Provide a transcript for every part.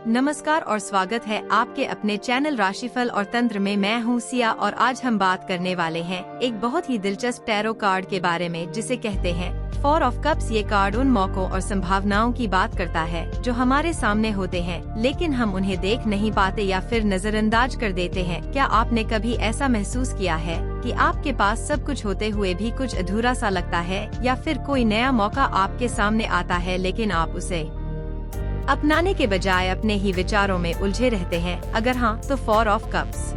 नमस्कार और स्वागत है आपके अपने चैनल राशिफल और तंत्र में। मैं हूँ सिया और आज हम बात करने वाले हैं एक बहुत ही दिलचस्प टैरो कार्ड के बारे में जिसे कहते हैं 4 ऑफ कप्स। ये कार्ड उन मौकों और संभावनाओं की बात करता है जो हमारे सामने होते हैं लेकिन हम उन्हें देख नहीं पाते या फिर नजरअंदाज कर देते हैं। क्या आपने कभी ऐसा महसूस किया है कि आपके पास सब कुछ होते हुए भी कुछ अधूरा सा लगता है, या फिर कोई नया मौका आपके सामने आता है लेकिन आप उसे अपनाने के बजाय अपने ही विचारों में उलझे रहते हैं? अगर हाँ, तो 4 ऑफ कप्स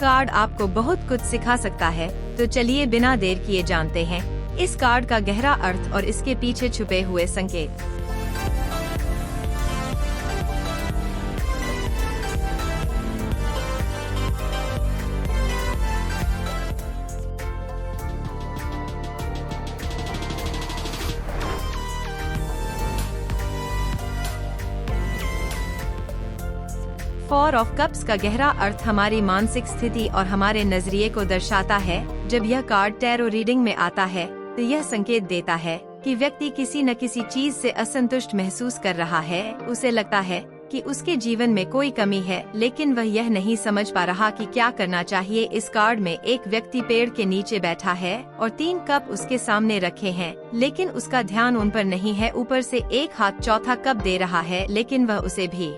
कार्ड आपको बहुत कुछ सिखा सकता है। तो चलिए बिना देर किए जानते हैं इस कार्ड का गहरा अर्थ और इसके पीछे छुपे हुए संकेत। 4 ऑफ कप्स का गहरा अर्थ हमारी मानसिक स्थिति और हमारे नजरिए को दर्शाता है। जब यह कार्ड टैरो रीडिंग में आता है तो यह संकेत देता है कि व्यक्ति किसी न किसी चीज से असंतुष्ट महसूस कर रहा है। उसे लगता है कि उसके जीवन में कोई कमी है लेकिन वह यह नहीं समझ पा रहा कि क्या करना चाहिए। इस कार्ड में एक व्यक्ति पेड़ के नीचे बैठा है और 3 कप उसके सामने रखे हैं लेकिन उसका ध्यान उन पर नहीं है। ऊपर से एक हाथ चौथा कप दे रहा है लेकिन वह उसे भी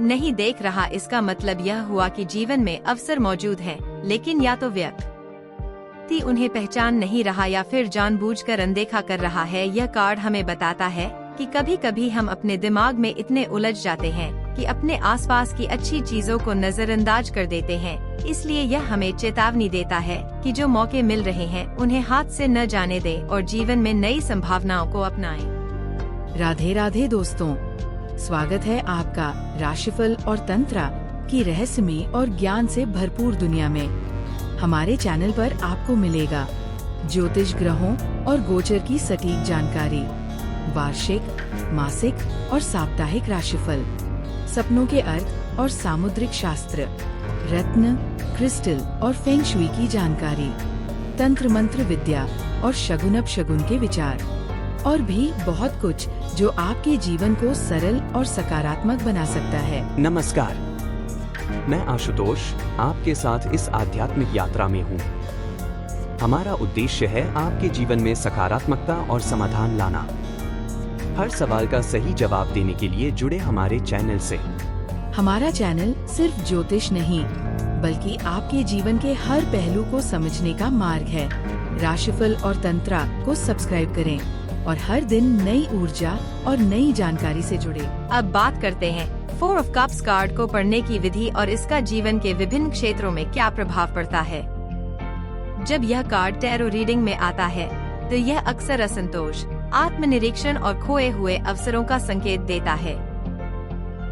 नहीं देख रहा। इसका मतलब यह हुआ कि जीवन में अवसर मौजूद हैं, लेकिन या तो व्यक्ति उन्हें पहचान नहीं रहा या फिर जानबूझकर अनदेखा कर रहा है। यह कार्ड हमें बताता है कि कभी कभी हम अपने दिमाग में इतने उलझ जाते हैं कि अपने आसपास की अच्छी चीजों को नजरअंदाज कर देते हैं। इसलिए यह हमें चेतावनी देता है कि जो मौके मिल रहे हैं उन्हें हाथ से न जाने दे और जीवन में नई संभावनाओं को अपनाएं। राधे राधे दोस्तों, स्वागत है आपका राशिफल और तंत्र की रहस्यमय और ज्ञान से भरपूर दुनिया में। हमारे चैनल पर आपको मिलेगा ज्योतिष, ग्रहों और गोचर की सटीक जानकारी, वार्षिक, मासिक और साप्ताहिक राशिफल, सपनों के अर्थ और सामुद्रिक शास्त्र, रत्न, क्रिस्टल और फेंग शुई की जानकारी, तंत्र मंत्र विद्या और शगुन अपशगुन के विचार और भी बहुत कुछ जो आपके जीवन को सरल और सकारात्मक बना सकता है। नमस्कार, मैं आशुतोष आपके साथ इस आध्यात्मिक यात्रा में हूँ। हमारा उद्देश्य है आपके जीवन में सकारात्मकता और समाधान लाना। हर सवाल का सही जवाब देने के लिए जुड़े हमारे चैनल से। हमारा चैनल सिर्फ ज्योतिष नहीं बल्कि आपके जीवन के हर पहलू को समझने का मार्ग है। राशिफल और तंत्र को सब्सक्राइब करें और हर दिन नई ऊर्जा और नई जानकारी से जुड़े। अब बात करते हैं 4 ऑफ कप्स कार्ड को पढ़ने की विधि और इसका जीवन के विभिन्न क्षेत्रों में क्या प्रभाव पड़ता है। जब यह कार्ड टैरो रीडिंग में आता है तो यह अक्सर असंतोष, आत्मनिरीक्षण और खोए हुए अवसरों का संकेत देता है।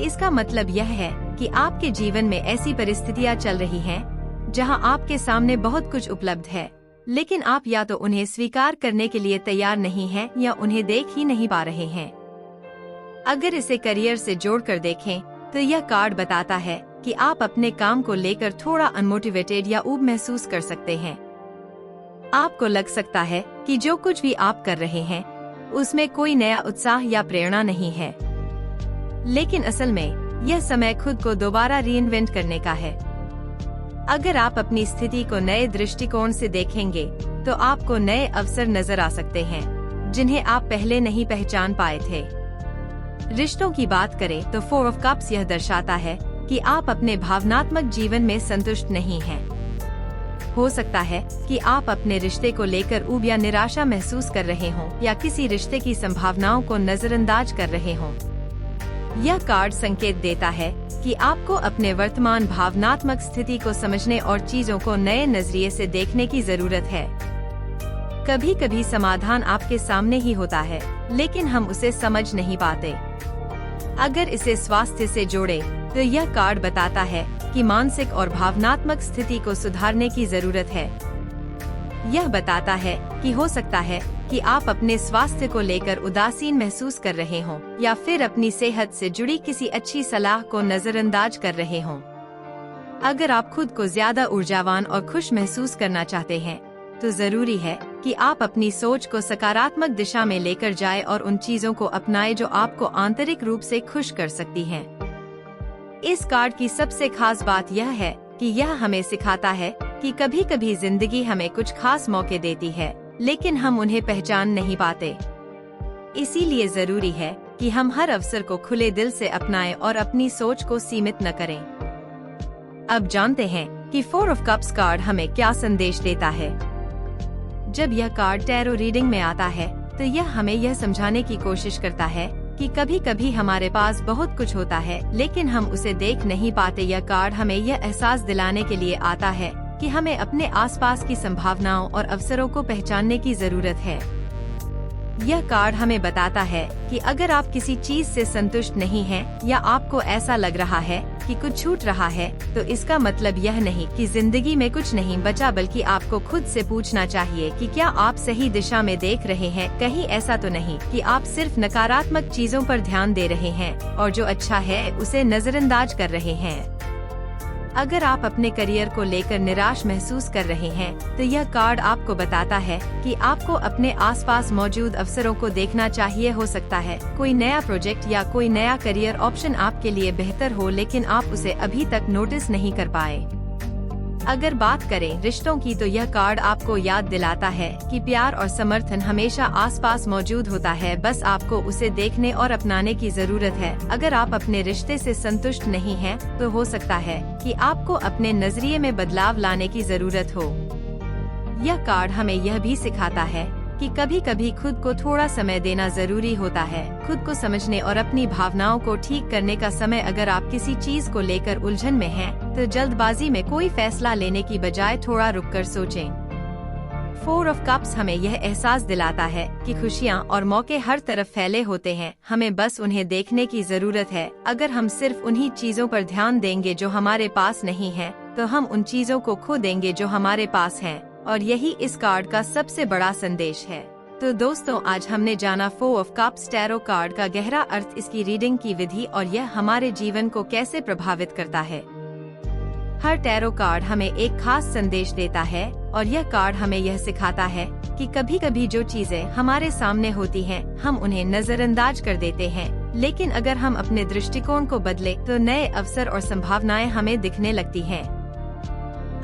इसका मतलब यह है कि आपके जीवन में ऐसी परिस्थितियां चल रही हैं जहां आपके सामने बहुत कुछ उपलब्ध है लेकिन आप या तो उन्हें स्वीकार करने के लिए तैयार नहीं हैं या उन्हें देख ही नहीं पा रहे हैं। अगर इसे करियर से जोड़कर देखें तो यह कार्ड बताता है कि आप अपने काम को लेकर थोड़ा अनमोटिवेटेड या ऊब महसूस कर सकते हैं। आपको लग सकता है कि जो कुछ भी आप कर रहे हैं उसमें कोई नया उत्साह या प्रेरणा नहीं है, लेकिन असल में यह समय खुद को दोबारा रीइन्वेंट करने का है। अगर आप अपनी स्थिति को नए दृष्टिकोण से देखेंगे तो आपको नए अवसर नजर आ सकते हैं जिन्हें आप पहले नहीं पहचान पाए थे। रिश्तों की बात करें तो 4 ऑफ कप्स यह दर्शाता है कि आप अपने भावनात्मक जीवन में संतुष्ट नहीं हैं। हो सकता है कि आप अपने रिश्ते को लेकर ऊब या निराशा महसूस कर रहे हों या किसी रिश्ते की संभावनाओं को नजरअंदाज कर रहे हों। यह कार्ड संकेत देता है कि आपको अपने वर्तमान भावनात्मक स्थिति को समझने और चीजों को नए नजरिए से देखने की जरूरत है। कभी कभी समाधान आपके सामने ही होता है लेकिन हम उसे समझ नहीं पाते। अगर इसे स्वास्थ्य से जोड़े तो यह कार्ड बताता है कि मानसिक और भावनात्मक स्थिति को सुधारने की जरूरत है। यह बताता है कि हो सकता है कि आप अपने स्वास्थ्य को लेकर उदासीन महसूस कर रहे हों या फिर अपनी सेहत से जुड़ी किसी अच्छी सलाह को नजरअंदाज कर रहे हों। अगर आप खुद को ज्यादा ऊर्जावान और खुश महसूस करना चाहते हैं तो जरूरी है कि आप अपनी सोच को सकारात्मक दिशा में लेकर जाए और उन चीजों को अपनाए जो आपको आंतरिक रूप से खुश कर सकती हैं। इस कार्ड की सबसे खास बात यह है कि यह हमें सिखाता है कि कभी कभी जिंदगी हमें कुछ खास मौके देती है, लेकिन हम उन्हें पहचान नहीं पाते। इसीलिए जरूरी है कि हम हर अवसर को खुले दिल से अपनाएं और अपनी सोच को सीमित न करें। अब जानते हैं कि 4 ऑफ कप्स कार्ड हमें क्या संदेश देता है। जब यह कार्ड टैरो रीडिंग में आता है तो यह हमें यह समझाने की कोशिश करता है कि कभी कभी हमारे पास बहुत कुछ होता है लेकिन हम उसे देख नहीं पाते। यह कार्ड हमें यह एहसास दिलाने के लिए आता है कि हमें अपने आसपास की संभावनाओं और अवसरों को पहचानने की जरूरत है। यह कार्ड हमें बताता है कि अगर आप किसी चीज से संतुष्ट नहीं हैं या आपको ऐसा लग रहा है कि कुछ छूट रहा है, तो इसका मतलब यह नहीं कि जिंदगी में कुछ नहीं बचा, बल्कि आपको खुद से पूछना चाहिए कि क्या आप सही दिशा में देख रहे हैं। कहीं ऐसा तो नहीं कि आप सिर्फ नकारात्मक चीजों पर ध्यान दे रहे हैं और जो अच्छा है उसे नजरअंदाज कर रहे हैं। अगर आप अपने करियर को लेकर निराश महसूस कर रहे हैं तो यह कार्ड आपको बताता है कि आपको अपने आसपास मौजूद अवसरों को देखना चाहिए। हो सकता है कोई नया प्रोजेक्ट या कोई नया करियर ऑप्शन आपके लिए बेहतर हो, लेकिन आप उसे अभी तक नोटिस नहीं कर पाए। अगर बात करें रिश्तों की तो यह कार्ड आपको याद दिलाता है कि प्यार और समर्थन हमेशा आसपास मौजूद होता है, बस आपको उसे देखने और अपनाने की जरूरत है। अगर आप अपने रिश्ते से संतुष्ट नहीं हैं, तो हो सकता है कि आपको अपने नजरिए में बदलाव लाने की जरूरत हो। यह कार्ड हमें यह भी सिखाता है कि कभी कभी खुद को थोड़ा समय देना जरूरी होता है, खुद को समझने और अपनी भावनाओं को ठीक करने का समय। अगर आप किसी चीज को लेकर उलझन में हैं, तो जल्दबाजी में कोई फैसला लेने की बजाय थोड़ा रुककर सोचें। 4 ऑफ कप्स हमें यह एहसास दिलाता है कि खुशियाँ और मौके हर तरफ फैले होते हैं, हमें बस उन्हें देखने की जरूरत है। अगर हम सिर्फ उन्हीं चीजों पर ध्यान देंगे जो हमारे पास नहीं है, तो हम उन चीजों को खो देंगे जो हमारे पास हैं। और यही इस कार्ड का सबसे बड़ा संदेश है। तो दोस्तों, आज हमने जाना 4 ऑफ कप्स टैरो कार्ड का गहरा अर्थ, इसकी रीडिंग की विधि और यह हमारे जीवन को कैसे प्रभावित करता है। हर टैरो कार्ड हमें एक खास संदेश देता है और यह कार्ड हमें यह सिखाता है कि कभी कभी जो चीजें हमारे सामने होती हैं, हम उन्हें नजरअंदाज कर देते हैं, लेकिन अगर हम अपने दृष्टिकोण को बदले तो नए अवसर और संभावनाएं हमें दिखने लगती हैं।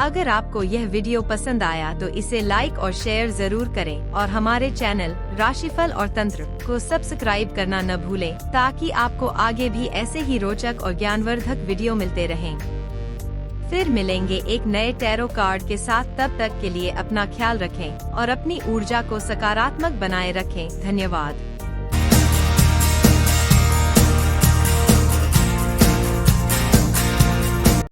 अगर आपको यह वीडियो पसंद आया तो इसे लाइक और शेयर जरूर करें और हमारे चैनल राशिफल और तंत्र को सब्सक्राइब करना न भूलें, ताकि आपको आगे भी ऐसे ही रोचक और ज्ञानवर्धक वीडियो मिलते रहें। फिर मिलेंगे एक नए टैरो कार्ड के साथ, तब तक के लिए अपना ख्याल रखें और अपनी ऊर्जा को सकारात्मक बनाए रखें। धन्यवाद।